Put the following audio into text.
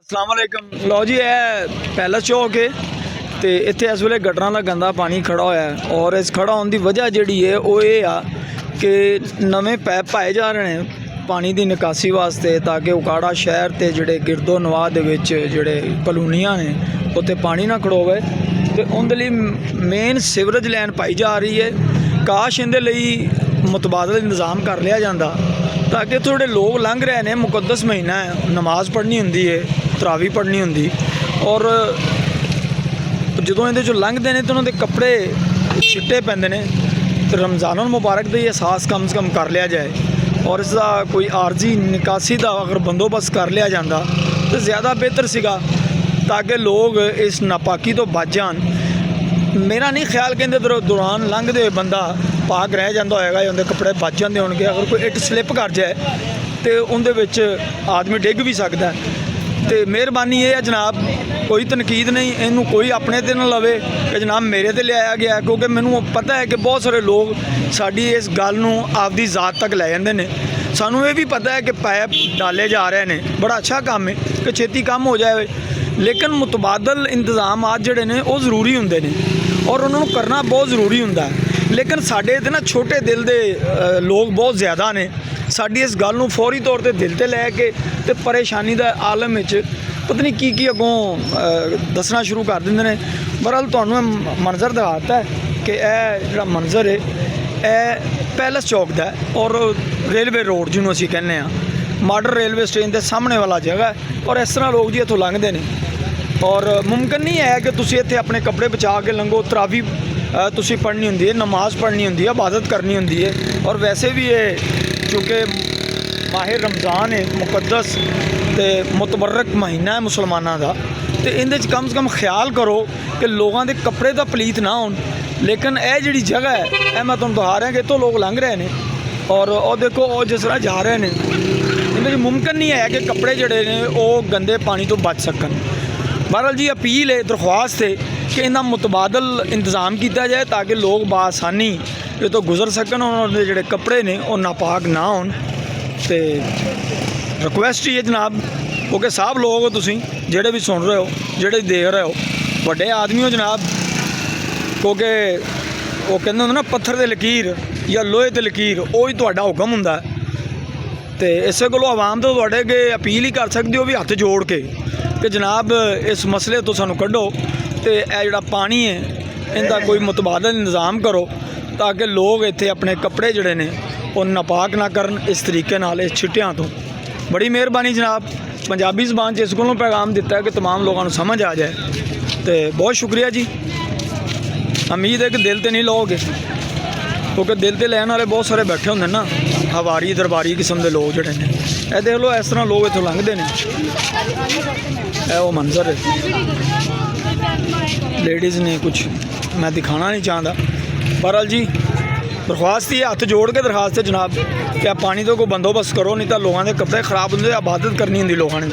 अस्सलाम वालेकुम। लो जी है पैलेस चौक है तो इत्थे इस वेले गटरां दा गंदा पानी खड़ा होया है और इस खड़ा होने की वजह जिहड़ी है वो ये आ कि नवे पैप पाए जा रहे हैं पानी की निकासी वास्ते ताकि उकाड़ा शहर ते जिहड़े गिरदो नवाह दे विच जिहड़े कलोनियां ने उत्थे पानी ना खड़ोवे तो उनके लिए मेन सीवरेज लाइन पाई जा रही है। काश इहदे लई मुतबादल इंतजाम कर लिया जाता ताकि थोड़े लोग लंघ रहे हैं। मुकद्दस महीना है, नमाज पढ़नी होंदी है, तरावी पढ़नी होंदी और जो ये लंघते हैं तो उन्होंने कपड़े छिट्टे पैंदे ने तो रमज़ान मुबारक का एहसास कम से कम कर लिया जाए और इसका कोई आर्जी निकासी का अगर बंदोबस्त कर लिया जाता तो ज़्यादा बेहतर सीगा ताकि लोग इस नापाकी तो बच जान। मेरा नहीं ख्याल कि दौरान लंघते हुए बंदा पाक रह जाता होएगा या उनके कपड़े बच जाते होंगे। अगर कोई इट स्लिप कर जाए तो उनके आदमी डिग भी सकता है। तो मेहरबानी ये है जनाब, कोई तनकीद नहीं, इनू कोई अपने ते ना लवे कि जनाब मेरे ते लिया गया, क्योंकि मैनू पता है कि बहुत सारे लोग साड़ी इस गल नू आपदी ज़ात तक लै जाते हैं। सानू ये भी पता है कि पैप डाले जा रहे हैं, बड़ा अच्छा काम है कि छेती काम हो जाए, लेकिन मुतबादल इंतजाम जोड़े ने वो ज़रूरी होंगे ने और उन्होंने करना बहुत ज़रूरी होंदा है। लेकिन साढ़े इत्थे ना छोटे दिल दे लोग बहुत ज़्यादा ने, साड़ी इस गल नू फौरी तौर पर दिल ते लैके ते परेशानी दा आलम विच पता नहीं की अगों दसना शुरू कर देंदे ने। बहरहाल तुहानू मंजर दिखाता है कि यह जिहड़ा मंजर है यह पैलेस चौक दा है और रेलवे रोड जिन्हों असीं कहने मॉडर्न रेलवे स्टेशन के सामने वाला जगह है और इस तरह लोग जी इत्थों लंघते हैं और मुमकिन नहीं है कि तुसीं इत्थे अपने कपड़े बचा के लंघो। तरावी तुसीं पढ़नी होंदी है, नमाज पढ़नी होंदी है, इबादत करनी होंदी है और वैसे भी ये चूँकि माहिर रमज़ान है, मुकद्दस ते मुतबरक महीना है मुसलमानों का, तो इहदे च कम से कम ख्याल करो कि लोगों के कपड़े तो पलीत ना होन। लेकिन यह जिहड़ी जगह है यह मैं तुहानूं दिखा रहा कि इत्थों लोग लंघ रहे हैं और वो देखो वो जिस तरह जा रहे हैं, इहदे मुमकिन नहीं है कि कपड़े जिहड़े ने वो गंदे पानी तो बच सकन। बहरहाल जी अपील है, दरख्वास्त है कि इन्हां मुतबादल इंतज़ाम किया जाए ताकि लोग बआसानी ये तो गुजर सकन और उन्होंने जिहड़े कपड़े ने वो नापाक ना होन। तो रिक्वेस्ट ही है जनाब, क्योंकि सब लोग हो तुसीं जिहड़े भी सुन रहे हो, जिहड़े देख रहे हो, वड्डे आदमी हो जनाब, क्योंकि वो कहते होंदे ना पत्थर ते लकीर या लोहे ते लकीर वो ही तुहाडा हुक्म हुंदा है। तो इसे कोलों आवाम तो तुहाडे अगे अपील ही कर सकदी हो भी हत्थ जोड़ के कि जनाब इस मसले तो सानू कड्ढो तो यह जिहड़ा पानी है इनका कोई मुतबादल इंतज़ाम करो ताकि लोग इत्थे अपने कपड़े जिहड़े ने वो नापाक ना करन इस तरीके नाल इस छिट्टियां तो। बड़ी मेहरबानी जनाब, पंजाबी ज़बान इस कोलों पैगाम दिता है कि तमाम लोगों को समझ आ जाए। तो बहुत शुक्रिया जी, उम्मीद है कि दिल तो नहीं लोगे, क्योंकि दिल ते लैन वाले बहुत सारे बैठे होंगे ना, हवारी दरबारी किस्म के लोग जोड़े ने। यह देख लो इस तरह लोग इतों लंघते हैं, यह वो मंजर है। लेडीज़ ने कुछ मैं दिखाना नहीं चाहता। बहरहाल जी दरख्वास्त ही हत्थ जोड़ के दरख्वास्त है जनाब कि पानी तो कोई बंदोबस्त करो, नहीं तो लोगों के कपड़े खराब होंगे, इबादत करनी होंगी लोगों ने।